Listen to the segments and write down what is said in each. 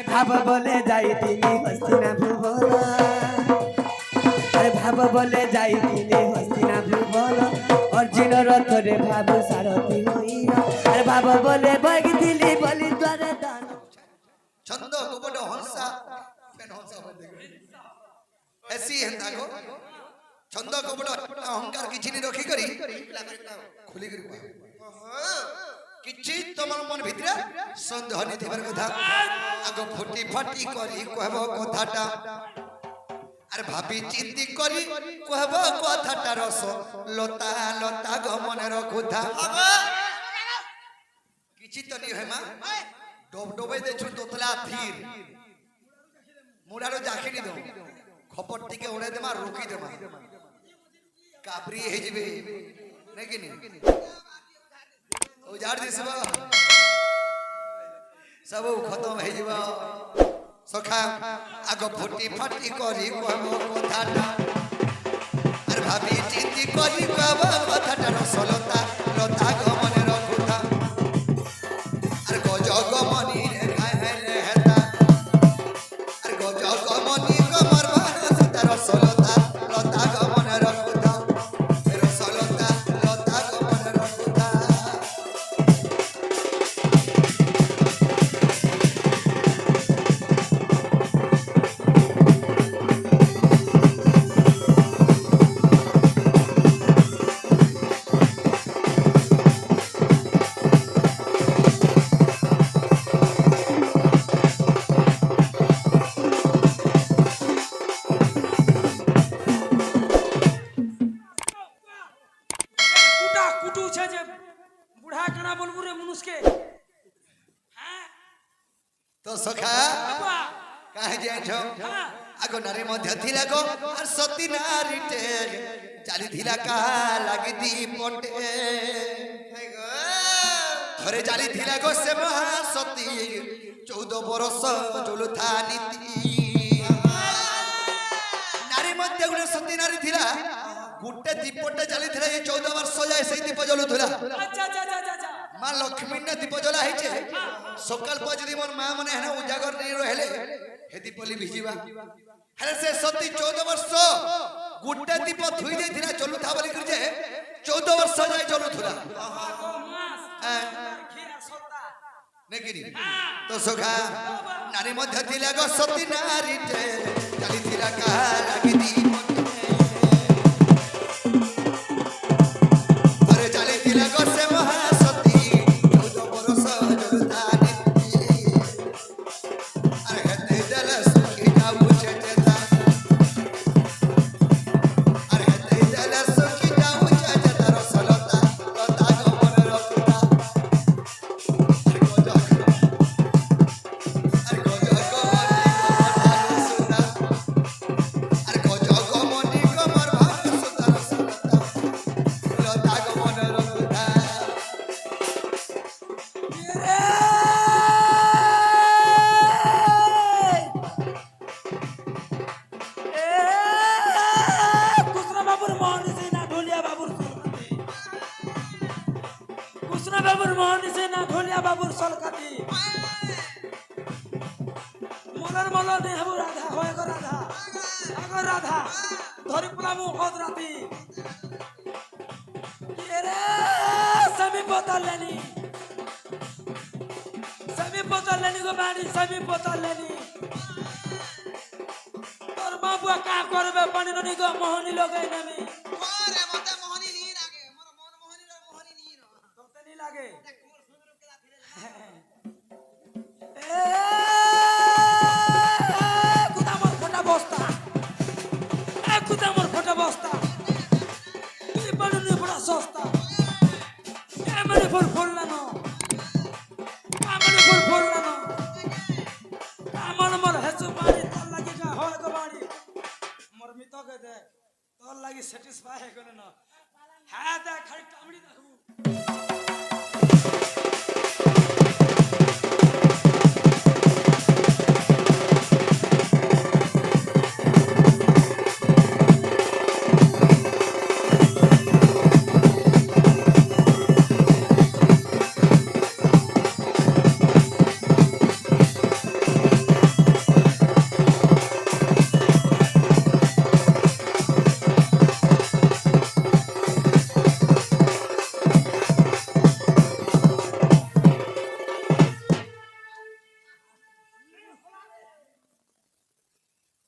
ভাব বলে যাই তিনি হস্তিনা ভুবন আরে ভাব বলে যাই তিনি হস্তিনা ভুবন অর্জুন রথরে ভাব সারথি হইল আরে ভাব বলে বগি দিলি বলি দ্বারে দান ছন্দ কপট হংসা কেন হংসা বলতে এসি হেন্তা গো ছন্দ কপট অহংকার কিছু নি রখি করি খুলি করি କିଛି ତମର ମନ ଭିତରେ ସନ୍ଦେହ ନି ଥିବାର କଥା ଆଗ ଫୁଟି ଫାଟି କରି କହିବ କଥାଟା ଆରେ ଭାବି ଚିନ୍ତି କରି କହିବ କଥାଟା ରସ ଲତା ଲତା ଗମନର କଥା କିଛି ତ ନି ହେମା ଡବ ଡବାଇ ଦେଇଛୁ ତୋତଲା ଥିର ମୁଡାର ଜାଖିନି ଦଉ ଖପଟ ଟିକେ ଉଡାଇ ଦେମା ରୋକି ଦେମା କାବରି ହେଇଯିବେ ନାଇଁ କି ନି उजाड़ दिसब सब खत्म हो जीव सखा आग फुटी फाटी करी कहब कथाटा अरे भाभी चिंती करी कहब कथाटा रसलता लता गमने रखुता अरे गज गमनी रे गायले हेता अरे गज गमनी कमर भासता रसलता लता गमने रखुता रसलता लता गमने रखुता तो सखा काहे जाइछो आगो नारी मध्य थिला गो और सती नारी टे चाली थिला का लागी दी पटे थरे चाली थिला गो से महासती 14 बरस चलुथा नीति नारी मध्य गुणे सती नारी थिला गुटे दीपटे चाली थिला ये 14 वर्ष जाय सेई दीप जलुथुला अच्छा अच्छा अच्छा मां लक्ष्मी ने दीप जला हिचे सकाल पजदी मोर मां मने हेना उजागर नहीं रहले हे दीपली भिजिबा हेले से सती 14 वर्ष गुटे दीप थुई दे थिला चलु था बोली कर जे 14 वर्ष जाय चलु थुला नेगिरी तो सखा नारी मध्य थिला गो सती नारी टे चली थिला का लागी दी अरे चली थिला गो से बाबूर सलकाती मलर मलर ने हबु राधा होय गो राधा अगर राधा धरि पुलामु होद राती ये रे समी बोतलेनी गो बाड़ी समी बोतलेनी तोर बाबू का करबे पानी ननी गो मोहनी लगै नमी ओरे मते मोहनी नी लागे मोर मन मोहनी रो मोहनी नी रो तोते नी लागे कुदामर फटा बस्ता तुई बड़ने बड़ा सस्ता एमने फुल फुलनो आमन मर हेसु पानी तल लागी का होय गो बाड़ी मोर मित के दे तोर लागी सैटिस्फाई है कोन न हा दे खाली टामड़ी देखबू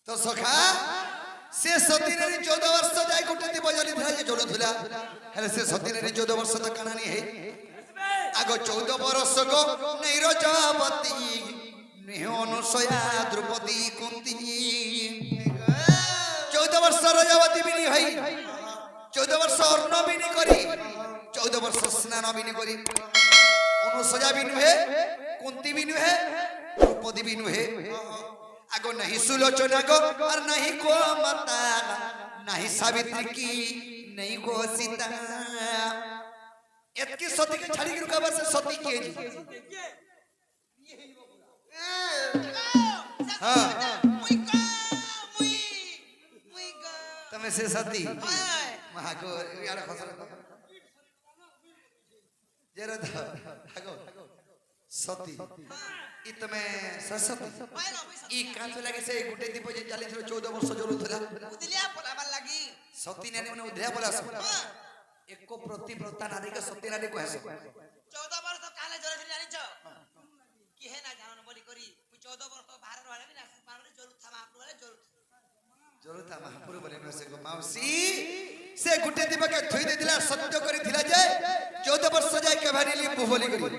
तो सखा से सती नारी 14 वर्ष जाय गुटे दीप जली था जे जलुथुला हेले से सती नारी 14 वर्ष तक कहानी है आगो 14 वर्ष को नैरजावती अनुसया द्रौपदी कुंती 14 वर्ष रजावती बिनी हई 14 वर्ष अर्ण बिनी करी 14 वर्ष स्नान बिनी करी अनुसया बिनु है कुंती बिनु है द्रौपदी बिनु है आगो नहीं सुलोचना गो और नहीं को माता नहीं सावित्री की नहीं को सीता एतकी सती के छाड़ी के रुकावा से सती के जी हां तमे से सती महाको यार खसर जरा आगो सती इतमे सरस्वती ई कांच लागे से गुटे दीप जे जाली 14 वर्ष जलुथला उदिलिया पलाबार लागी सती नानी माने उद्या पलास एको प्रतिव्रता नारी के सती नारी कहसे 14 वर्ष काले जलथि जानिछ कि हे ना जानन बोली करी 14 वर्ष बाहर रहले बिना पारे जलुथा महापुर वाले जलुथा महापुर बोले न से माउसी से गुटे दीप के थई दे दिला सत्य करी थिला जे 14 वर्ष जाय के भारीली बोली करी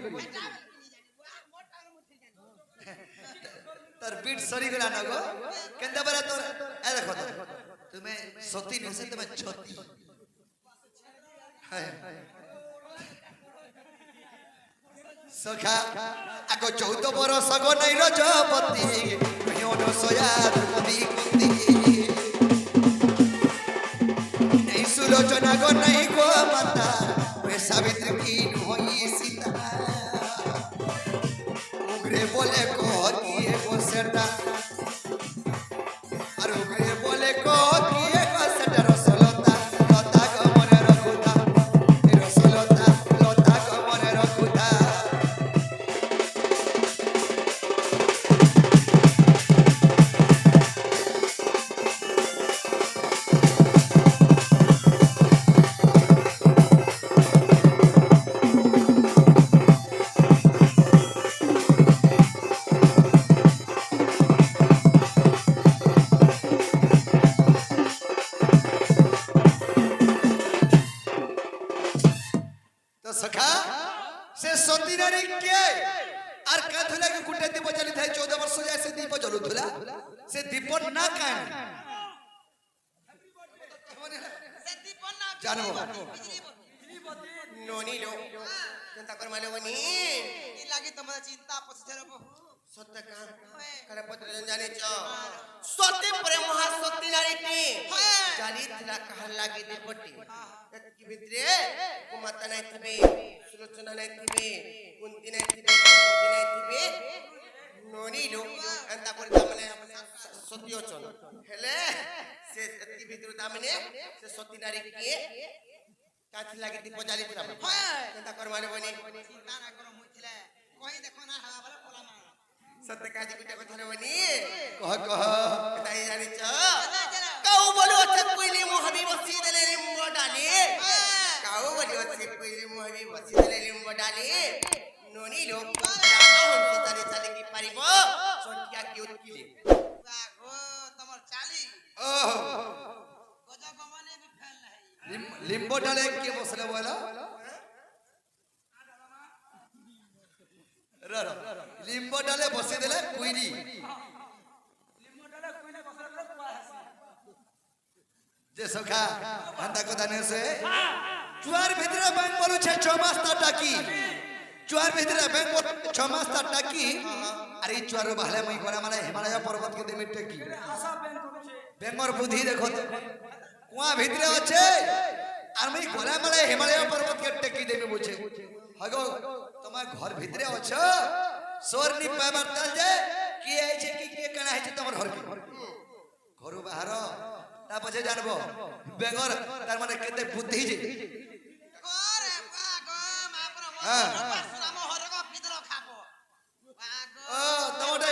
तर बीट सरी गला न गो केंदा बरा तोर ए देखो तुम्हें सती न से तुम्हें छती सखा आगो 14 वर्ष गो नै रजपति मेहन सोया द्रौपदी कुंती नहीं सुलोचना गो नहीं को माता वे सावित्री की होई सीता उग्रे बोले को किए को सेटा और उग्रे बोले को किए को सेटा रसलता लता को मने रखुता रसलता लता को मने रखुता सखा से सती नारी के आर काथुला के गुटे दीप जली थाई 14 वर्ष जाय से दीप जलुथुला से दीप ना कान से दीपन ना जानबो नोनी लो चिंता कर माले वनी ई लागी तमरा चिंता पछे रो सत्य का करे पत्र जाने छ सत्य प्रेम महा सती नारी टी जानी तिला कहल लागी दीपटी की भितरे को माता नहीं थबे सुलोचना नहीं थबे कुंती नहीं थबे द्रौपदी नहीं थबे नोनी लो अंता कर तमने सत्य चल हेले से की भितरे तमने से सती नारी की काथि लागी दीप जाली तिला चिंता कर माने बनी चिंता ना करो मुथिले कोई देखो ना हवा वाला पोला मार सत्य काजी गुटे कथा रे बनी कह ताई जानि छ काऊ बोलो छ पहिले मोहबी बसी देले लिम्ब डाली काऊ बोलो छ पहिले मोहबी बसी देले लिम्ब डाली नोनी लोग हम तारी चाली की पारिबो सोटिया की उतकिले गो तमर चाली गजब मने भी फैल नहीं लिम्बो डाले के बसले बोला लिम्बो डाले बसी देले कुइनी लिम्बो डाले कोइने बसर करे तो जे सखा हंता को दाने से चुआर भितरे बैंक बोलु छे 6 मास ता टाकी चुआर भितरे बैंक बोल 6 मास ता टाकी अरे चुआर बहले मई कोना माने हिमालय पर्वत के देमे टेकी आशा बैंक छे बेंगर बुद्धि देखो कुआ भितरे अच्छे আর মই গলা মালে হিমালয় পর্বত কে টেকি দেবে বুঝে হগো তোমার ঘর ভিতরে আছো সোরনি পাবার তাল যে কি আইছে কি কি কানা হইছে তোমার ঘর ঘর বাহার তা পছে জানবো বেঙ্গর তার মানে কেতে বুদ্ধি যে করে পাগো মাপর হ্যাঁ পরশুরাম হরগ পিতল খাবো পাগো ও তোমাটা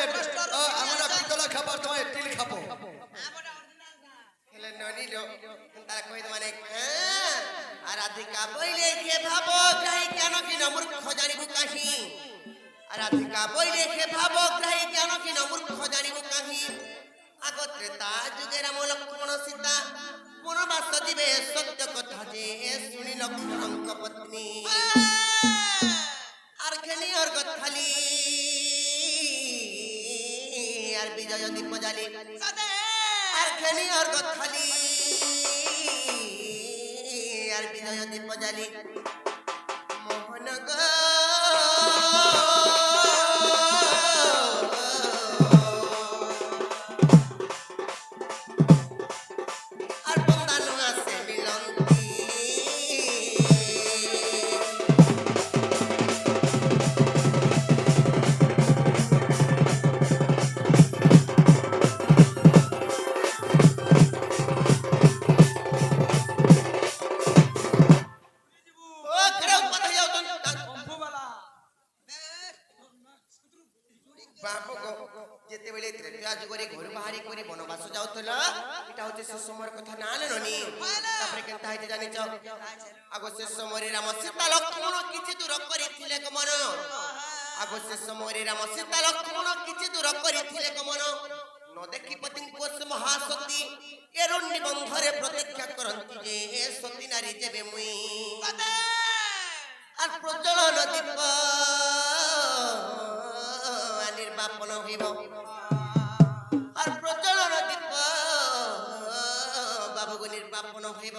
আমরা পিতল খাবার তোমার তিল খাবো আমটা অরিজিনাল না হেলে ননি লো তারা কই মানে আরাধিকা বইলে কে ভাবো গ্রাহী কেন কি নমূর্খ জানিবু কাহি আরাধিকা বইলে কে ভাবো গ্রাহী কেন কি নমূর্খ জানিবু কাহি আগত ত্রেতা আর বিজয় দীপ জ্বালি আর খেলি আর গথালি আর বিজয় দীপ জ্বালি মোহন গো আর বন্দানো আছে মিলন্তি ও খড়ে কথা যাও তো অম্বুবালা বাপু যেতেবেলে ত্রেতা যুগরে ঘর বাহারি করে বনবাস যাওতল এটা হচ্ছে সে সময়ের কথা না আননি তারপরে কেনতা হইতে জানিছ আগ সে সমୟରେ রাম সীতা লক্ষ্মণ কিছু দূর করিଥିଲେ গমন আগ সে সমୟରେ রাম সীতা লক্ষ্মণ কিছু দূর করিଥିଲେ গমন ন দেখি পতিଙ୍କୁ সে মহাশক্তি এরণ্য বন্ধরে প্রতীক্ষা করନ୍ତି যে সতী নারী যেবে মুই আর প্রজ্বলন দীপ নির্বাপন হইব আর প্রজ্বলন দীপ বাবুগো নির্বাপন হইব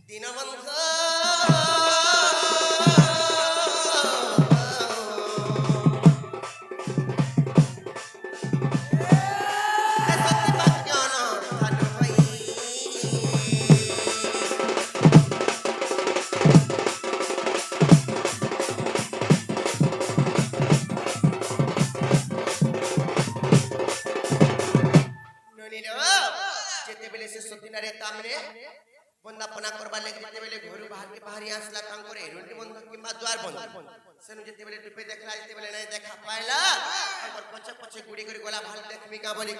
দীনবন্ধ যেতেবেলে সে সতীনারে তামরে বন্দাপনা করবার লাগি যেতেবেলে ঘরু বাহারকে বাহারি আসলা তাঙ্করে রুন্ডি বন্ধ কিংবা দ্বার বন্ধ সেনু যেতেবেলে টুপে দেখলা যেতেবেলে নাই দেখা পাইলা তাঙ্কর পছে পছে গুড়ি করে গলা ভাল দেখমি কা বলি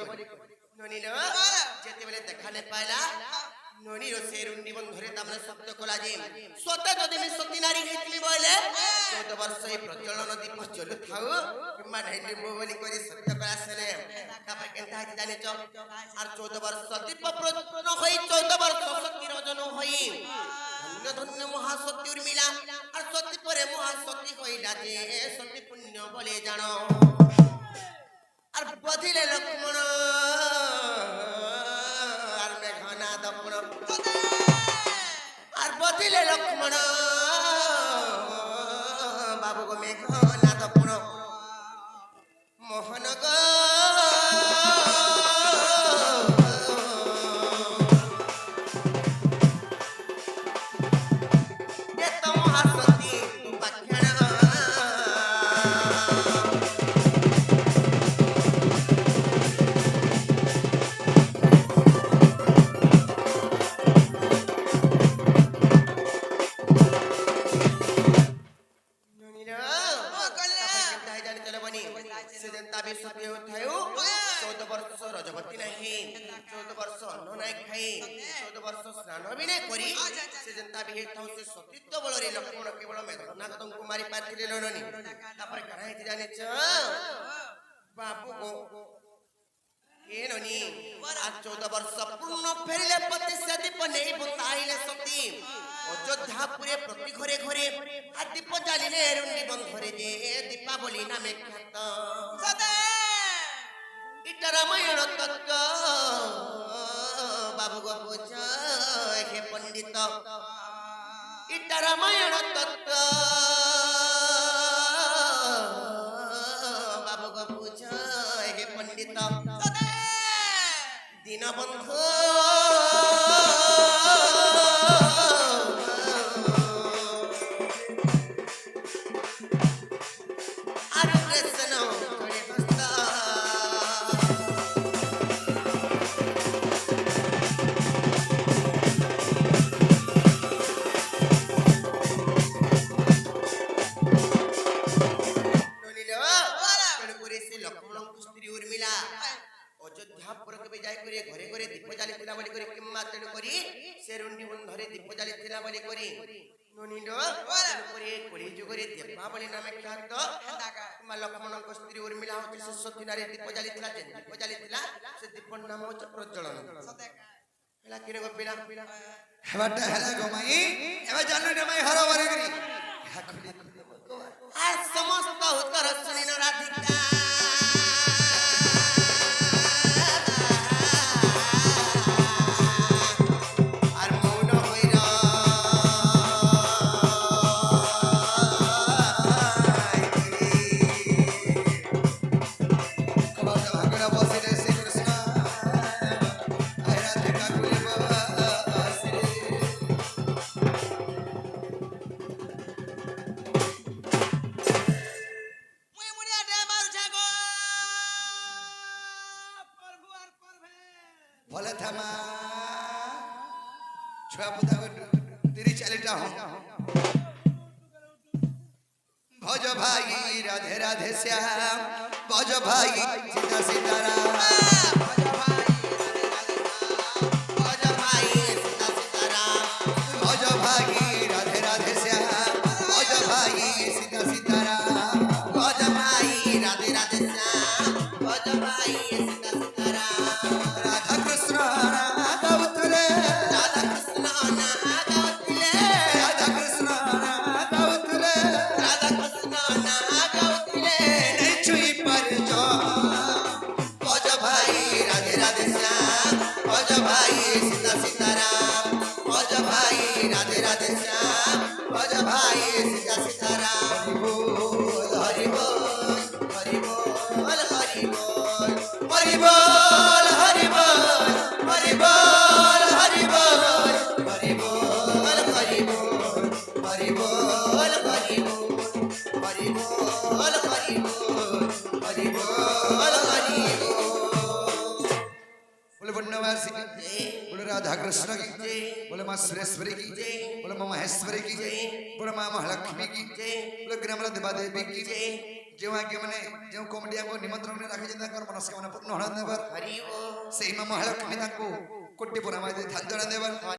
ননির যেতেবেলে দেখা নে পাইলা ননির সে রুন্ডি বন্ধরে তামরে শব্দ কলা যে সত যদি আমি সতীনারী হইতিমি বলে 14 বর্ষ এই প্রজ্বলন দীপ চলু থাও কিংবা ঢাইলি বলি করে সত্য করা সেনে তারপরে কেনতা হইতে জানিছ আর 14 বর্ষ দীপ প্রজ্বলন হই 14 বর্ষ সতী রজন হই ধন্য ধন্য মহাশক্তি উর্মিলা আর সতী পরে মহাশক্তি হইলা যে সতী পুণ্য বলে জানো আর বধিলে লক্ষ্মণ আর মেঘনা দপন আর বধিলে লক্ষ্মণ বাবু গো মেঘনা দপন মোহন গো এত মহাশক্তি উপাখ্যান রজবতী নাহি 14 বর্ষ অন্ন নাই খাই 14 বর্ষ স্নান ବି নাই କରି ସେ ଯେନ୍ତା ବି ହେଇଥାଉ ସେ ସତୀତ୍ୱ ବଳରେ ଲକ୍ଷ୍ମଣ କେବଳ ମେଘନାଥଙ୍କୁ ମାରି ପାରିଥିଲେ ନନୀ ତାପରେ କାଣା ହେଇଛି ଜାଣିଛ ବାବୁ ଗো ଏ ନନୀ আর 14 বর্ষ পূর্ণ ফেরিলে পতি সে দীপ নেই বুতাইলে সতী অযোধ্যাপুরে প্রতি ঘরে ঘরে আর দীপ জ্বালিলে রুন্ডি বন্ধরে যে দীপাবলি নামে খ্যাত এটা রামায়ণ তত্ত্ব বাবু গো বুঝ হে পণ্ডিত এটা রামায়ণ তত্ত্ব বাবু গো বুঝ হে পণ্ডিত দীনবন্ধু আর কৃষ্ণ করে ভক্ত অযোধ্যাপুরকে যাই করে ঘরে ঘরে দীপ জ্বালিଥିଲା বলি করে কিম্বা তেণু করি সে রুন্ডি বন্ধরে দীপ জ্বালিଥିଲା বলি করি ননিল করে কলি যুগরে দীপাবলি নামে খ্যাত কিম্বা লক্ষ্মণଙ୍କ ସ୍ତ୍ରୀ ଉର୍ମିଳା ହଉଛି ସେ ସତୀ ନାରୀ ଦୀପ ଜ୍ବାଲିଥିଲା ଯେ ଦୀପ ଜ୍ବାଲିଥିଲା ସେ ଦୀପର ନାମ ହଉଛି ପ୍ରଜ୍ୱଳନ ହେଲା କିରେ ଗୋପିଲା ହେବାଟା ହେଲା ଗମାଇ ଏବେ ଜାନୁ ନମାଇ ହର ବରି କରି আর সমস্ত উত্তর শুনিল রাধিকা ଆଗରେ ବସିଲେ ଶ୍ରୀକୃଷ୍ଣ ରାଧିକା କୁଳିବ ଆସିରେ ମୁଇଁ ମୁଡ଼ିଆ ଡେ ମାରୁଛେ ଗো ପ୍ରଭୁ ଆର ପରଭେ ଭଲେ ଥାମା ଛୁଆ ପୁତାକୁ 30-40ଟା भज भाई राधे राधे श्याम भज भाई सीता सीताराम भज भाई सीता सीताराम भज भाई राधे राधे श्याम भज भाई सीता सीताराम भज भाई राधे राधे श्याम भज भाई सीता सीताराम राधा कृष्ण गाउतले राधा कृष्ण ना गाउतले राधा कृष्ण गाउतले राधा कृष्ण ना गाउतले नहीं छुई पर जो भज भाई राधे राधे श्याम भज भाई सीता सीताराम भज भाई राधे राधे श्याम भज भाई सीता सीताराम हरि बोल हरि बोल हरि बोल हरि बोल हरि बोल हरि बोल हरि बोल हरि बोल हरि बोल हरि बोल हरि बोल हरि बोल हरि बोल हरि बोल हरि बोल बोले वनवासी की बोले राधा कृष्ण की बोले माँ सुरेश्वरी की बोले माँ महेश्वरी की बोले माँ महालक्ष्मी की बोले ग्रामला देवा देवी की जो आगे मैंने जो कॉमेडिया को निमंत्रण ने रखे जिंदा कर मनस्कामना पूर्ण होना देवर हरि बोल सही माँ महालक्ष्मी को कोटि पुरा माय दे थाल जड़ा देवर